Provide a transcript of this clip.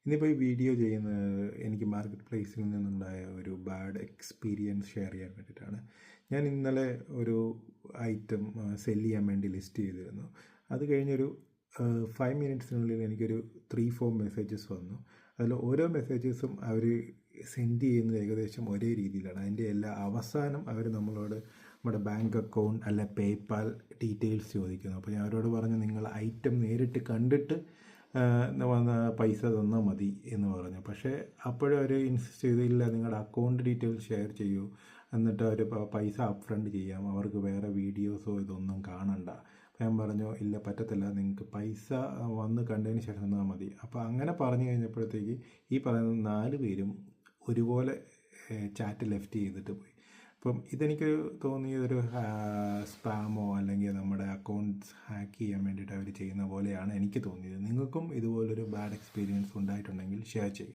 ഇന്നിപ്പോൾ ഈ വീഡിയോ ചെയ്യുന്നത് എനിക്ക് മാർക്കറ്റ് പ്ലേസിൽ നിന്നുണ്ടായ ഒരു ബാഡ് എക്സ്പീരിയൻസ് ഷെയർ ചെയ്യാൻ വേണ്ടിയിട്ടാണ്. ഞാൻ ഇന്നലെ ഒരു ഐറ്റം സെല് ചെയ്യാൻ വേണ്ടി ലിസ്റ്റ് ചെയ്തിരുന്നു. അത് കഴിഞ്ഞൊരു 5 മിനിറ്റ്സിനുള്ളിൽ എനിക്കൊരു 3-4 മെസ്സേജസ് വന്നു. അതിൽ ഓരോ മെസ്സേജസും അവർ സെൻഡ് ചെയ്യുന്നത് ഏകദേശം ഒരേ രീതിയിലാണ്. അതിൻ്റെ എല്ലാ അവസാനം അവർ നമ്മളോട് നമ്മുടെ ബാങ്ക് അക്കൗണ്ട് അല്ല പേപ്പാൽ ഡീറ്റെയിൽസ് ചോദിക്കുന്നു. അപ്പോൾ ഞാൻ അവരോട് പറഞ്ഞു, നിങ്ങൾ ഐറ്റം നേരിട്ട് കണ്ടിട്ട് വന്ന പൈസ തന്നാൽ മതി എന്ന് പറഞ്ഞു. പക്ഷേ അപ്പോഴും അവർ ഇൻസിസ്റ്റ് ചെയ്തില്ല, നിങ്ങളുടെ അക്കൗണ്ട് ഡീറ്റെയിൽസ് ഷെയർ ചെയ്യൂ, എന്നിട്ട് അവർ പൈസ അപ്പ് ഫ്രണ്ട് ചെയ്യാം, അവർക്ക് വേറെ വീഡിയോസോ ഇതൊന്നും കാണണ്ട. അപ്പോൾ ഞാൻ പറഞ്ഞു, ഇല്ല പറ്റത്തില്ല, നിങ്ങൾക്ക് പൈസ വന്ന് കണ്ടതിന് ശേഷം തന്നാൽ മതി. അപ്പോൾ അങ്ങനെ പറഞ്ഞു കഴിഞ്ഞപ്പോഴത്തേക്ക് ഈ പറയുന്ന 4 പേരും ഒരുപോലെ ചാറ്റ് ലെഫ്റ്റ് ചെയ്തിട്ട് പോയി. അപ്പം ഇതെനിക്ക് തോന്നിയതൊരു സ്പാമോ അല്ലെങ്കിൽ നമ്മുടെ അക്കൗണ്ട്സ് ഹാക്ക് ചെയ്യാൻ വേണ്ടിയിട്ട് അവർ ചെയ്യുന്ന പോലെയാണ് എനിക്ക് തോന്നിയത്. നിങ്ങൾക്കും ഇതുപോലൊരു ബാഡ് എക്സ്പീരിയൻസ് ഉണ്ടായിട്ടുണ്ടെങ്കിൽ ഷെയർ ചെയ്യും.